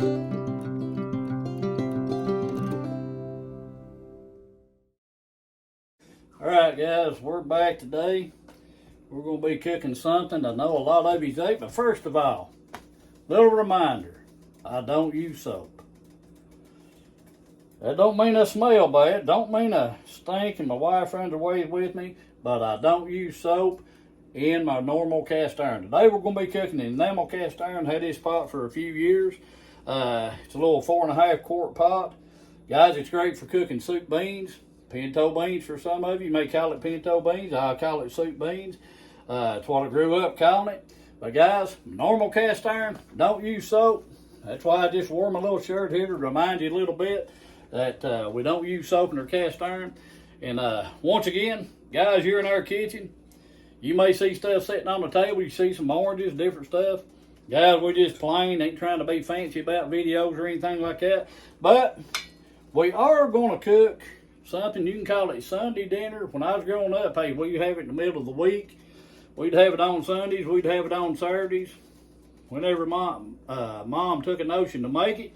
Alright guys, we're back today. We're going to be cooking something I know a lot of you ate, but first of all, little reminder, I don't use soap. That don't mean I smell bad, don't mean I stink and my wife runs away with me, but I don't use soap in my normal cast iron. Today we're going to be cooking in enamel cast iron. Had this pot for a few years. It's a little 4.5 quart pot. Guys, it's great for cooking soup beans. Pinto beans for some of you may call it pinto beans. I call it soup beans. It's what I grew up calling it. But guys, normal cast iron, don't use soap. That's why I just wore my little shirt here to remind you a little bit that we don't use soap in our cast iron. And once again, guys, you're in our kitchen. You may see stuff sitting on the table. You see some oranges, different stuff. Guys, we're just plain, ain't trying to be fancy about videos or anything like that. But we are going to cook something, you can call it Sunday dinner. When I was growing up, hey, we'd have it in the middle of the week. We'd have it on Sundays, we'd have it on Saturdays. Whenever mom took a notion to make it.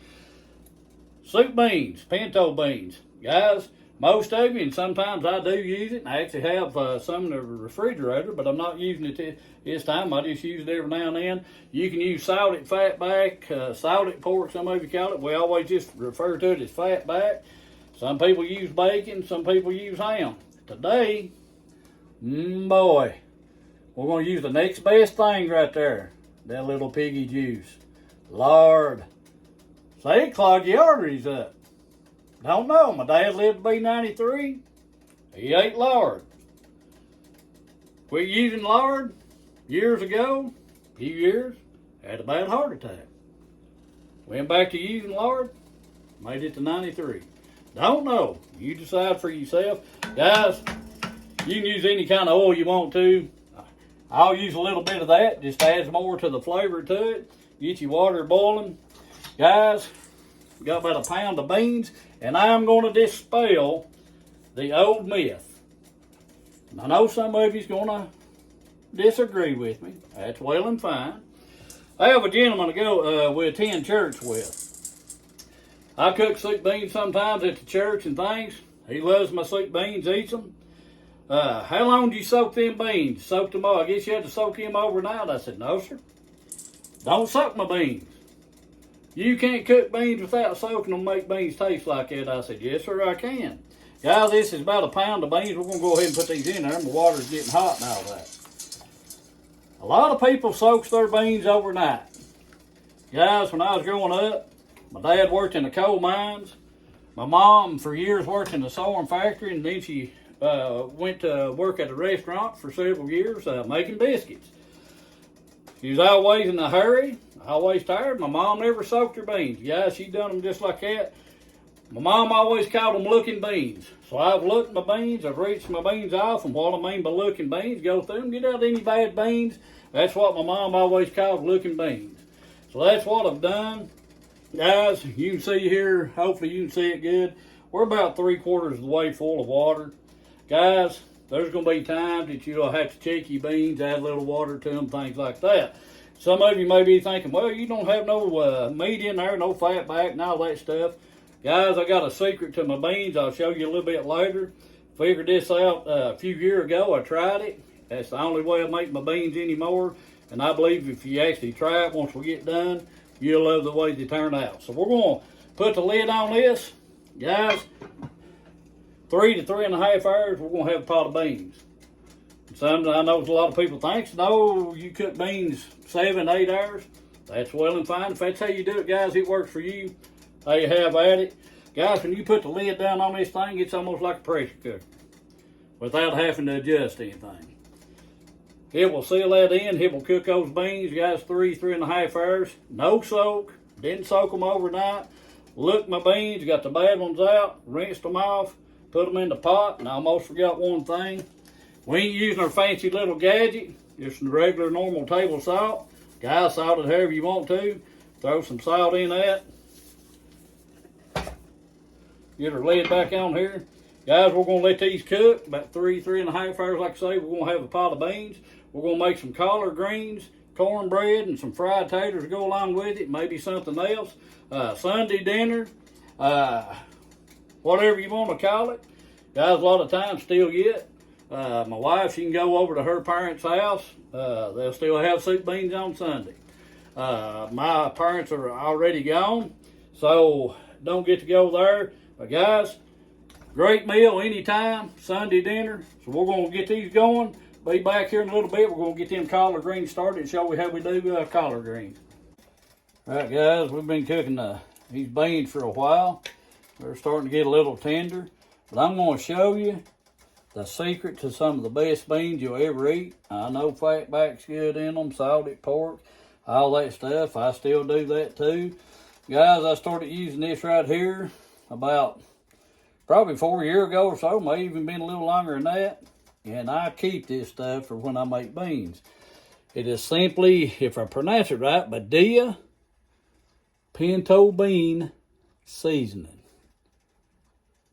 Soup beans, pinto beans. Guys, most of you, and sometimes I do use it. I actually have some in the refrigerator, but I'm not using it this time. I just use it every now and then. You can use salted fatback, salted pork, some of you call it. We always just refer to it as fatback. Some people use bacon, some people use ham. Today, boy, we're going to use the next best thing right there. That little piggy juice. Lord. Say it clogged your arteries up. Don't know. My dad lived to be 93. He ate lard. Quit using lard years ago, a few years, had a bad heart attack. Went back to using lard, made it to 93. Don't know. You decide for yourself. Guys, you can use any kind of oil you want to. I'll use a little bit of that. Just adds more to the flavor to it. Get your water boiling. Guys, we got about a pound of beans. And I'm going to dispel the old myth. And I know some of you's going to disagree with me. That's well and fine. I have a gentleman to we attend church with. I cook soup beans sometimes at the church and things. He loves my soup beans, eats them. How long do you soak them beans? Soak them all. I guess you had to soak them overnight. I said, no, sir. Don't soak my beans. You can't cook beans without soaking them, make beans taste like that. I said, yes, sir, I can. Guys, this is about a pound of beans. We're going to go ahead and put these in there. My water's getting hot and all that. A lot of people soaks their beans overnight. Guys, when I was growing up, my dad worked in the coal mines. My mom, for years, worked in the sewing factory, and then she went to work at a restaurant for several years making biscuits. She was always in a hurry, always tired. My mom never soaked her beans. Guys, she done them just like that. My mom always called them looking beans. So I've looked my beans, I've rinsed my beans off, and what I mean by looking beans, go through them, get out any bad beans. That's what my mom always called looking beans. So that's what I've done. Guys, you can see here, hopefully you can see it good. We're about 3/4 of the way full of water. Guys, there's going to be times that you'll have to check your beans, add a little water to them, things like that. Some of you may be thinking, well, you don't have no meat in there, no fat back, and all that stuff. Guys, I got a secret to my beans. I'll show you a little bit later. Figured this out a few years ago. I tried it. That's the only way I make my beans anymore. And I believe if you actually try it once we get done, you'll love the way they turn out. So we're going to put the lid on this. Guys, 3 to 3.5 hours, we're going to have a pot of beans. Some, I know a lot of people think, no, you cook beans 7, 8 hours. That's well and fine. If that's how you do it, guys, it works for you. How you have at it. Guys, when you put the lid down on this thing, it's almost like a pressure cooker without having to adjust anything. It will seal that in. It will cook those beans, guys, 3.5 hours. No soak. Didn't soak them overnight. Looked my beans, got the bad ones out, rinsed them off, put them in the pot, and I almost forgot one thing. We ain't using our fancy little gadget, just some regular normal table salt. Guys, salt it however you want to. Throw some salt in that. Get our lid back on here. Guys, we're going to let these cook about 3.5 hours. Like I say, we're going to have a pot of beans. We're going to make some collard greens cornbread and some fried taters to go along with it, maybe something else. Sunday dinner, whatever you want to call it. Guys, a lot of times still yet. My wife, she can go over to her parents' house. They'll still have soup beans on Sunday. My parents are already gone, so don't get to go there. But guys, great meal anytime, Sunday dinner. So we're going to get these going. Be back here in a little bit. We're going to get them collard greens started and show you how we do collard greens. All right, guys, we've been cooking these beans for a while. They're starting to get a little tender. But I'm going to show you the secret to some of the best beans you'll ever eat. I know fatback's good in them, salted pork, all that stuff. I still do that too. Guys, I started using this right here about probably 4 years ago or so. May even been a little longer than that. And I keep this stuff for when I make beans. It is simply, if I pronounce it right, Badia pinto bean seasoning.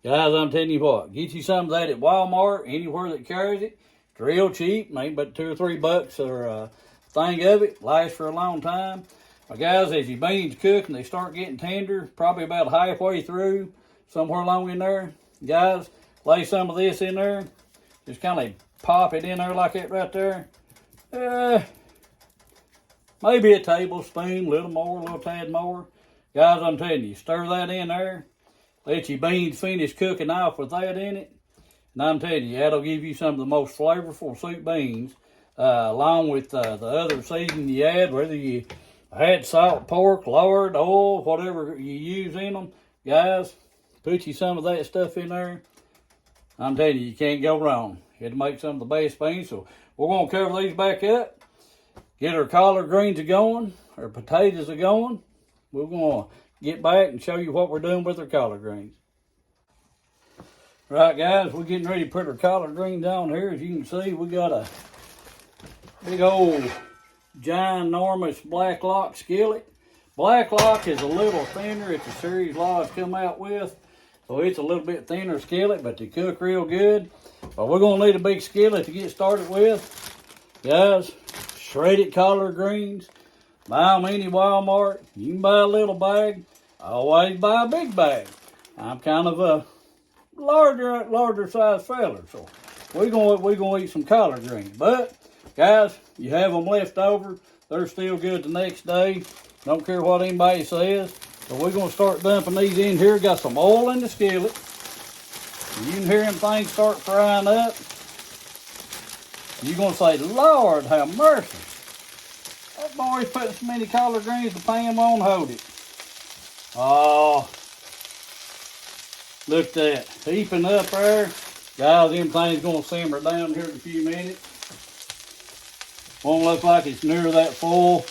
Guys, I'm telling you what, get you some of that at Walmart, anywhere that carries it. It's real cheap, maybe about $2 or $3 or a thing of it. Lasts for a long time. But guys, as your beans cook and they start getting tender, probably about halfway through, somewhere along in there, guys, lay some of this in there. Just kind of pop it in there like that right there. Maybe a tablespoon, a little more, a little tad more. Guys, I'm telling you, stir that in there. Let your beans finish cooking off with that in it. And I'm telling you, that'll give you some of the most flavorful soup beans, along with the other seasoning you add, whether you add salt, pork, lard, oil, whatever you use in them. Guys, put you some of that stuff in there. I'm telling you, you can't go wrong. It'll make some of the best beans. So we're going to cover these back up. Get our collard greens going. Our potatoes are going. We're going to get back and show you what we're doing with our collard greens. Right, guys, we're getting ready to put our collard greens on here. As you can see, we got a big old ginormous Black Lock skillet. Black Lock is a little thinner. It's a series Lodge come out with. So it's a little bit thinner skillet, but they cook real good. But we're going to need a big skillet to get started with. Guys, shredded collard greens. Buy them any Walmart. You can buy a little bag. Always buy a big bag. I'm kind of a larger size fella, so we're gonna eat some collard greens. But guys, you have them left over. They're still good the next day. Don't care what anybody says. So we're going to start dumping these in here. Got some oil in the skillet. You can hear them things start frying up. You're going to say, Lord, have mercy. That boy's putting so many collard greens, the pan won't hold it. Oh, look at that. Heaping up there. Guys, them things going to simmer down here in a few minutes. Won't look like it's near that full.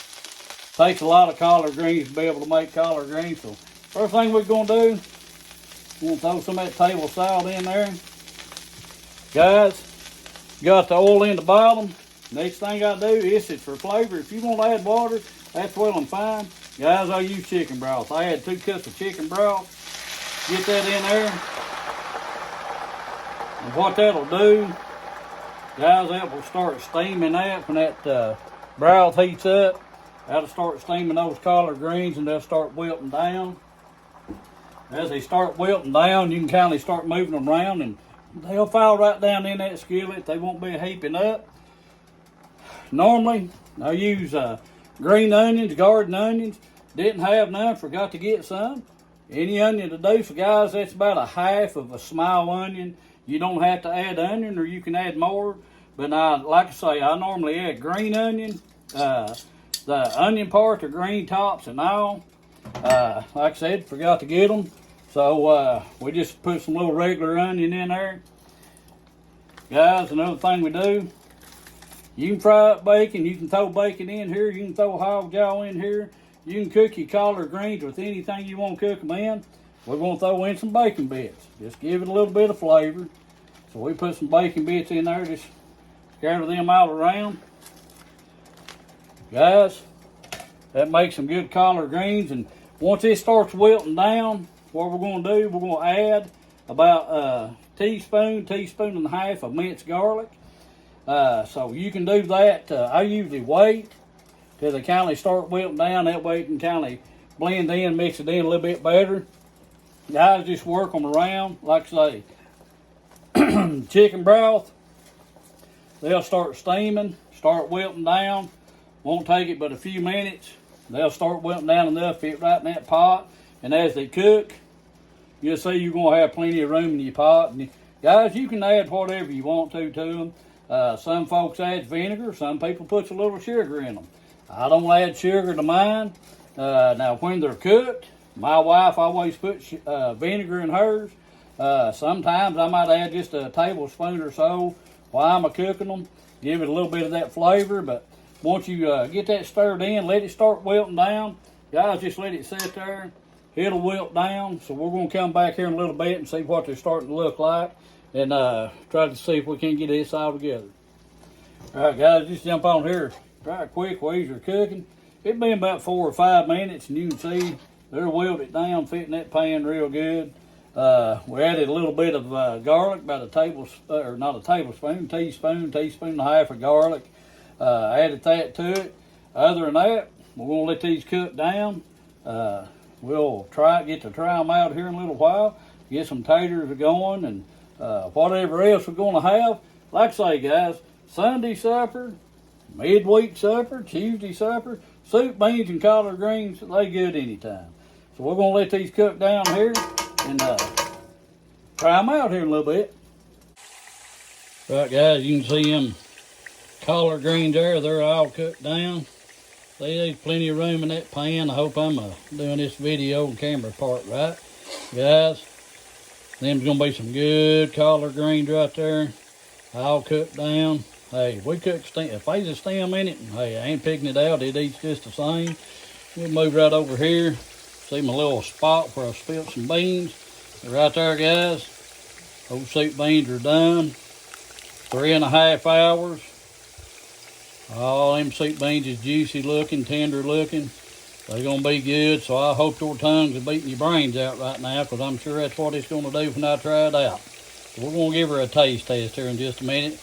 Takes a lot of collard greens to be able to make collard greens. So first thing we're going to do, we're going to throw some of that table salt in there. Guys, got the oil in the bottom. Next thing I do, this is for flavor. If you want to add water, that's well and fine. Guys, I use chicken broth. I add 2 cups of chicken broth. Get that in there. And what that'll do, guys, that will start steaming that when that broth heats up. That'll start steaming those collard greens and they'll start wilting down. As they start wilting down, you can kind of start moving them around and they'll fall right down in that skillet. They won't be heaping up. Normally, I use green onions, garden onions. Didn't have none, forgot to get some. Any onion to do, so guys, that's about a half of a small onion. You don't have to add onion or you can add more. But like I say, I normally add green onion. The onion part, the green tops and all. Like I said, forgot to get them. So we just put some little regular onion in there. Guys, another thing we do, you can fry up bacon. You can throw bacon in here. You can throw hog jaw in here. You can cook your collard greens with anything you want to cook them in. We're going to throw in some bacon bits. Just give it a little bit of flavor. So we put some bacon bits in there. Just scatter them all around. Guys, that makes some good collard greens. And once it starts wilting down, what we're going to do, we're going to add about a teaspoon and a half of minced garlic. So you can do that. I usually wait till they kind of start wilting down. That way it can kind of blend in, mix it in a little bit better. Guys, just work them around. Like I say, chicken broth, they'll start steaming, start wilting down. Won't take it but a few minutes. They'll start wilting down enough, fit right in that pot. And as they cook, you'll see you're going to have plenty of room in your pot. And guys, you can add whatever you want to them. Some folks add vinegar. Some people put a little sugar in them. I don't add sugar to mine. Now, when they're cooked, my wife always puts vinegar in hers. Sometimes I might add just a tablespoon or so while I'm cooking them. Give it a little bit of that flavor. But once you get that stirred in, let it start wilting down. Guys, just let it sit there. It'll wilt down. So we're going to come back here in a little bit and see what they're starting to look like. And try to see if we can get this all together. All right, guys, just jump on here right quick while you're cooking. It's been about 4 or 5 minutes, and you can see they're wilted down, fitting that pan real good. We added a little bit of garlic, about a tablespoon, or not a tablespoon, teaspoon and a half of garlic. Added that to it. Other than that, we're going to let these cook down. We'll get to try them out here in a little while, get some taters going, and whatever else we're going to have. Like I say, guys, Sunday supper, midweek supper, Tuesday supper, soup, beans, and collard greens, they good anytime. So we're going to let these cook down here and try them out here in a little bit. Right, guys, you can see them collard greens there. They're all cooked down. See, there's plenty of room in that pan. I hope I'm doing this video and camera part right. Guys, them's going to be some good collard greens right there. All cooked down. Hey, we cook stem. If there's a stem in it, hey, I ain't picking it out. It eats just the same. We'll move right over here. See my little spot where I spilled some beans. They're right there, guys. Those soup beans are done. 3.5 hours. All them soup beans is juicy looking, tender looking. They're going to be good, so I hope your tongues are beating your brains out right now, because I'm sure that's what it's going to do when I try it out. So we're going to give her a taste test here in just a minute.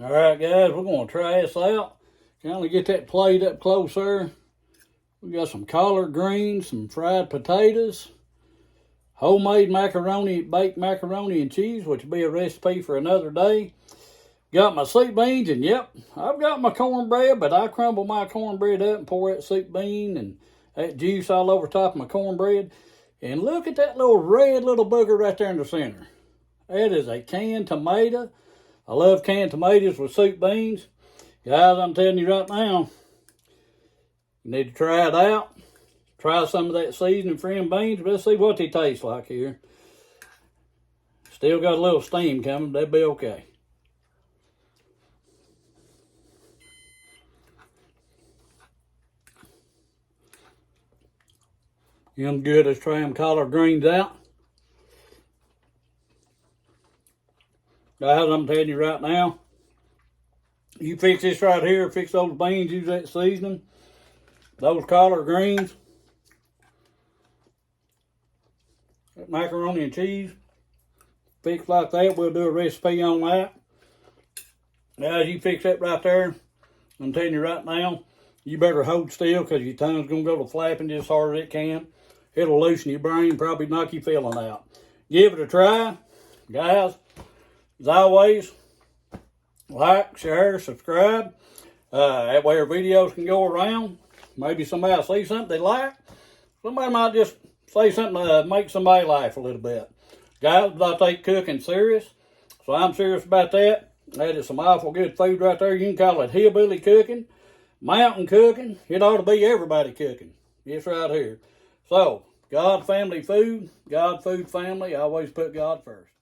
All right, guys, we're going to try this out. Kind of get that plate up closer. We got some collard greens, some fried potatoes, homemade macaroni, baked macaroni and cheese, which will be a recipe for another day. Got my soup beans, and yep, I've got my cornbread, but I crumble my cornbread up and pour that soup bean and that juice all over top of my cornbread. And look at that little red little booger right there in the center. That is a canned tomato. I love canned tomatoes with soup beans. Guys, I'm telling you right now, you need to try it out. Try some of that seasoning for them beans. Let's see what they taste like here. Still got a little steam coming. That'd be okay. I'm good. Let's try them collard greens out. Guys, I'm telling you right now, you fix this right here, fix those beans, use that seasoning, those collard greens, that macaroni and cheese, fix like that. We'll do a recipe on that. Guys, you fix that right there. I'm telling you right now, you better hold still, because your tongue's going to go to flapping just as hard as it can. It'll loosen your brain, probably knock your feeling out. Give it a try. Guys, as always, like, share, subscribe. That way our videos can go around. Maybe somebody will see something they like. Somebody might just say something to make somebody laugh a little bit. Guys, I take cooking serious, so I'm serious about that. That is some awful good food right there. You can call it hillbilly cooking, mountain cooking. It ought to be everybody cooking. It's right here. So, God family food, God food family. I always put God first.